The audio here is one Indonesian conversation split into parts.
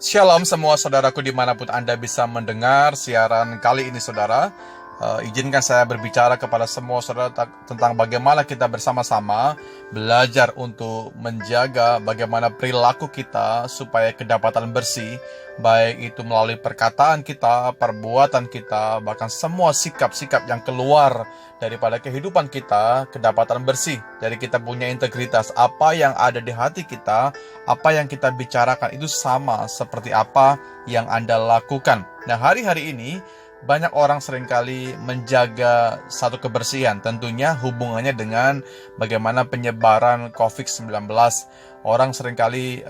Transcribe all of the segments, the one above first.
Shalom semua saudaraku dimanapun Anda bisa mendengar siaran kali ini saudara. Izinkan saya berbicara kepada semua saudara tentang bagaimana kita bersama-sama belajar untuk menjaga bagaimana perilaku kita supaya kedapatan bersih, baik itu melalui perkataan kita, perbuatan kita, bahkan semua sikap-sikap yang keluar daripada kehidupan kita, kedapatan bersih. Jadi kita punya integritas, apa yang ada di hati kita, apa yang kita bicarakan itu sama seperti apa yang Anda lakukan. Nah, hari-hari ini banyak orang seringkali menjaga satu kebersihan, tentunya hubungannya dengan bagaimana penyebaran COVID-19. Orang seringkali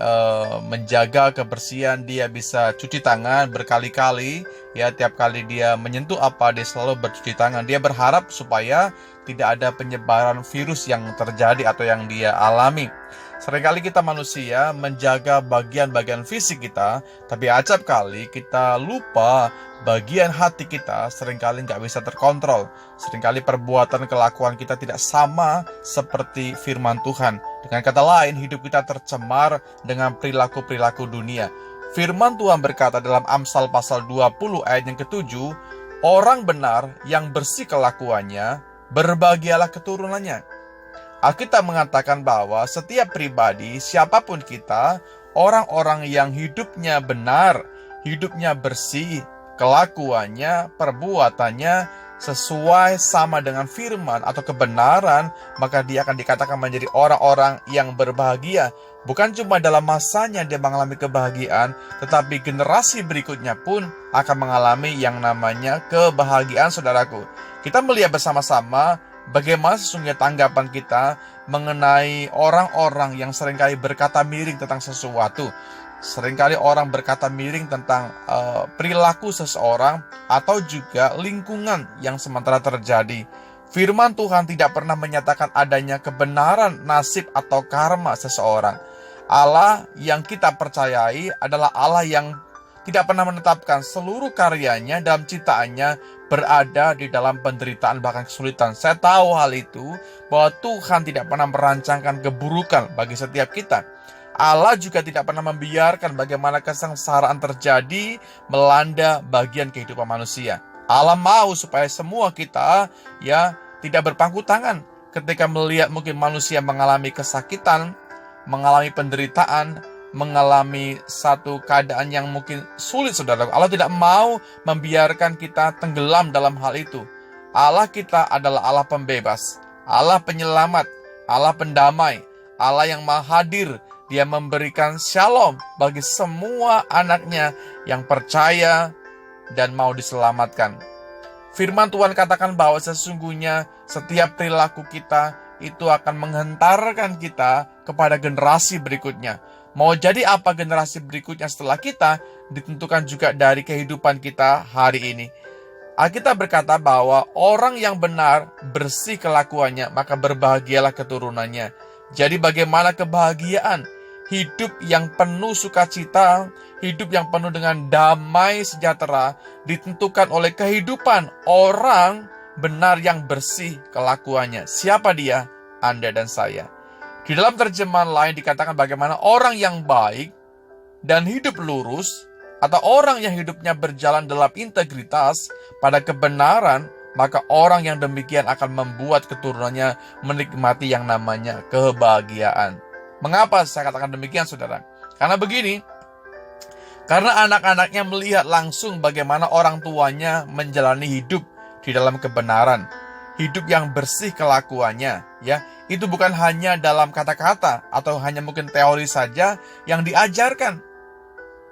menjaga kebersihan, dia bisa cuci tangan berkali-kali, ya tiap kali dia menyentuh apa, dia selalu bercuci tangan. Dia berharap supaya tidak ada penyebaran virus yang terjadi atau yang dia alami. Seringkali kita manusia menjaga bagian-bagian fisik kita, tapi acap kali kita lupa bagian hati kita seringkali nggak bisa terkontrol. Seringkali perbuatan kelakuan kita tidak sama seperti firman Tuhan. Dengan kata lain, hidup kita tercemar dengan perilaku-perilaku dunia. Firman Tuhan berkata dalam Amsal pasal 20 ayat yang ke-7, orang benar yang bersih kelakuannya, berbahagialah keturunannya. Alkitab mengatakan bahwa setiap pribadi, siapapun kita, orang-orang yang hidupnya benar, hidupnya bersih, kelakuannya, perbuatannya sesuai sama dengan firman atau kebenaran, maka dia akan dikatakan menjadi orang-orang yang berbahagia. Bukan cuma dalam masanya dia mengalami kebahagiaan, tetapi generasi berikutnya pun akan mengalami yang namanya kebahagiaan, saudaraku. Kita melihat bersama-sama bagaimana sesungguhnya tanggapan kita mengenai orang-orang yang seringkali berkata miring tentang sesuatu. Seringkali orang berkata miring tentang perilaku seseorang atau juga lingkungan yang sementara terjadi. Firman Tuhan tidak pernah menyatakan adanya kebenaran nasib atau karma seseorang. Allah yang kita percayai adalah Allah yang tidak pernah menetapkan seluruh karyanya dalam ciptaannya berada di dalam penderitaan bahkan kesulitan. Saya tahu hal itu, bahwa Tuhan tidak pernah merancangkan keburukan bagi setiap kita. Allah juga tidak pernah membiarkan bagaimana kesengsaraan terjadi melanda bagian kehidupan manusia. Allah mau supaya semua kita tidak berpangku tangan ketika melihat mungkin manusia mengalami kesakitan, mengalami penderitaan, mengalami satu keadaan yang mungkin sulit, saudara. Allah tidak mau membiarkan kita tenggelam dalam hal itu. Allah kita adalah Allah pembebas, Allah penyelamat, Allah pendamai, Allah yang maha hadir. Dia memberikan shalom bagi semua anaknya yang percaya dan mau diselamatkan. Firman Tuhan katakan bahwa sesungguhnya setiap perilaku kita itu akan menghentarkan kita kepada generasi berikutnya. Mau jadi apa generasi berikutnya setelah kita, ditentukan juga dari kehidupan kita hari ini. Alkitab berkata bahwa orang yang benar, bersih kelakuannya, maka berbahagialah keturunannya. Jadi bagaimana kebahagiaan? Hidup yang penuh sukacita, hidup yang penuh dengan damai sejahtera, ditentukan oleh kehidupan orang benar yang bersih kelakuannya. Siapa dia? Anda dan saya. Di dalam terjemahan lain dikatakan bagaimana orang yang baik dan hidup lurus, atau orang yang hidupnya berjalan dalam integritas pada kebenaran, maka orang yang demikian akan membuat keturunannya menikmati yang namanya kebahagiaan. Mengapa saya katakan demikian, saudara? Karena begini, karena anak-anaknya melihat langsung bagaimana orang tuanya menjalani hidup di dalam kebenaran, hidup yang bersih kelakuannya, itu bukan hanya dalam kata-kata atau hanya mungkin teori saja yang diajarkan,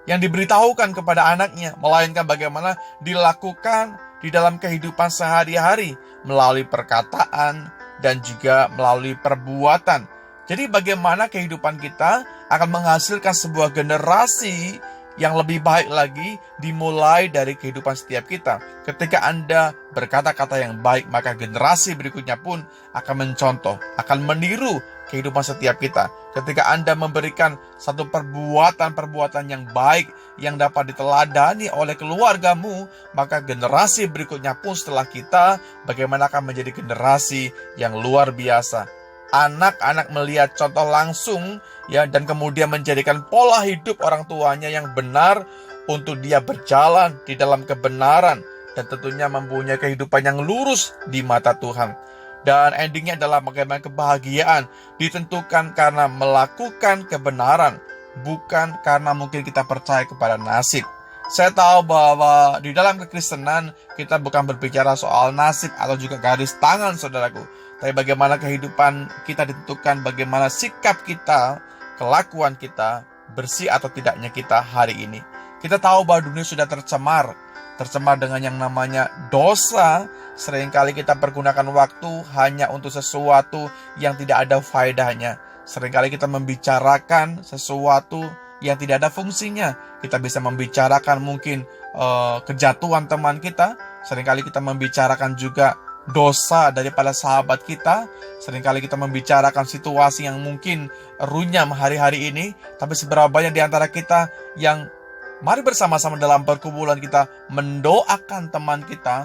yang diberitahukan kepada anaknya, melainkan bagaimana dilakukan di dalam kehidupan sehari-hari melalui perkataan dan juga melalui perbuatan. Jadi bagaimana kehidupan kita akan menghasilkan sebuah generasi yang lebih baik lagi dimulai dari kehidupan setiap kita. Ketika Anda berkata-kata yang baik, maka generasi berikutnya pun akan mencontoh, akan meniru kehidupan setiap kita. Ketika Anda memberikan satu perbuatan-perbuatan yang baik yang dapat diteladani oleh keluargamu, maka generasi berikutnya pun setelah kita bagaimana akan menjadi generasi yang luar biasa. anak-anak melihat contoh langsung ya, dan kemudian menjadikan pola hidup orang tuanya yang benar untuk dia berjalan di dalam kebenaran dan tentunya mempunyai kehidupan yang lurus di mata Tuhan. Dan endingnya adalah bagaimana kebahagiaan ditentukan karena melakukan kebenaran, bukan karena mungkin kita percaya kepada nasib. Saya tahu bahwa di dalam kekristenan kita bukan berbicara soal nasib atau juga garis tangan, saudaraku. Tapi bagaimana kehidupan kita ditentukan, bagaimana sikap kita, kelakuan kita, bersih atau tidaknya kita hari ini. Kita tahu bahwa dunia sudah tercemar dengan yang namanya dosa. Seringkali kita pergunakan waktu hanya untuk sesuatu yang tidak ada faedahnya. Seringkali kita membicarakan sesuatu yang tidak ada fungsinya. Kita bisa membicarakan mungkin kejatuhan teman kita. Seringkali kita membicarakan juga dosa daripada sahabat kita. Seringkali kita membicarakan situasi yang mungkin runyam hari-hari ini. Tapi seberapa banyak di antara kita yang mari bersama-sama dalam perkumpulan kita mendoakan teman kita,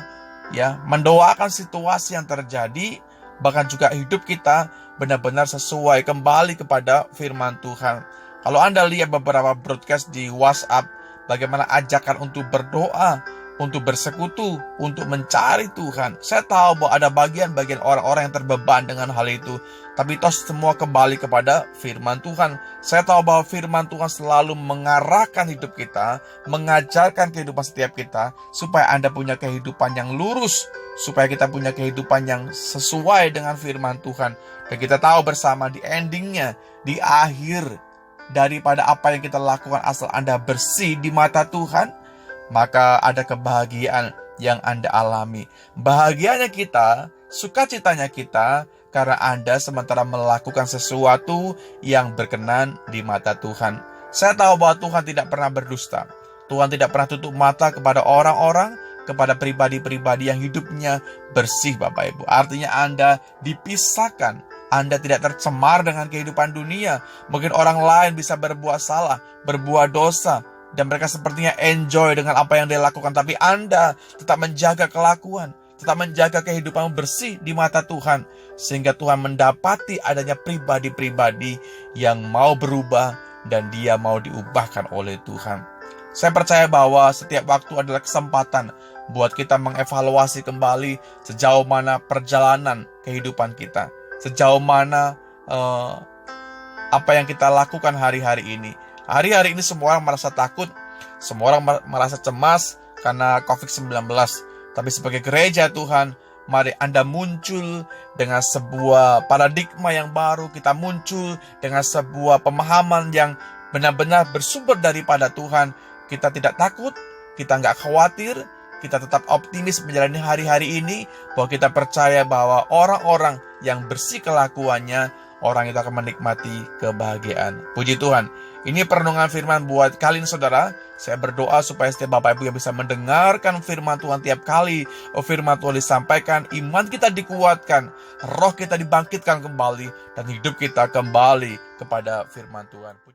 ya, mendoakan situasi yang terjadi, bahkan juga hidup kita benar-benar sesuai kembali kepada firman Tuhan. Kalau Anda lihat beberapa broadcast di WhatsApp, bagaimana ajakan untuk berdoa, untuk bersekutu, untuk mencari Tuhan. Saya tahu bahwa ada bagian-bagian orang-orang yang terbeban dengan hal itu, tapi toh semua kembali kepada firman Tuhan. Saya tahu bahwa firman Tuhan selalu mengarahkan hidup kita, mengajarkan kehidupan setiap kita, supaya Anda punya kehidupan yang lurus, supaya kita punya kehidupan yang sesuai dengan firman Tuhan. Dan kita tahu bersama di endingnya, di akhir daripada apa yang kita lakukan asal Anda bersih di mata Tuhan, maka ada kebahagiaan yang Anda alami. Bahagianya kita, sukacitanya kita, karena Anda sementara melakukan sesuatu yang berkenan di mata Tuhan. Saya tahu bahwa Tuhan tidak pernah berdusta. Tuhan tidak pernah tutup mata kepada orang-orang, kepada pribadi-pribadi yang hidupnya bersih, Bapak Ibu. Artinya Anda dipisahkan. Anda tidak tercemar dengan kehidupan dunia. Mungkin orang lain bisa berbuat salah, berbuat dosa, dan mereka sepertinya enjoy dengan apa yang dia lakukan. Tapi Anda tetap menjaga kelakuan, tetap menjaga kehidupan bersih di mata Tuhan. Sehingga Tuhan mendapati adanya pribadi-pribadi yang mau berubah dan dia mau diubahkan oleh Tuhan. Saya percaya bahwa setiap waktu adalah kesempatan buat kita mengevaluasi kembali sejauh mana perjalanan kehidupan kita. Sejauh mana apa yang kita lakukan hari-hari ini. Hari-hari ini semua orang merasa takut, semua orang merasa cemas karena COVID-19. Tapi sebagai gereja Tuhan, mari Anda muncul dengan sebuah paradigma yang baru. Kita muncul dengan sebuah pemahaman yang benar-benar bersumber daripada Tuhan. Kita tidak takut, kita nggak khawatir, kita tetap optimis menjalani hari-hari ini, bahwa kita percaya bahwa orang-orang yang bersih kelakuannya, orang itu akan menikmati kebahagiaan. Puji Tuhan. Ini perenungan firman buat kalian, saudara. Saya berdoa supaya setiap Bapak Ibu yang bisa mendengarkan firman Tuhan tiap kali firman Tuhan disampaikan, iman kita dikuatkan, roh kita dibangkitkan kembali, dan hidup kita kembali kepada firman Tuhan.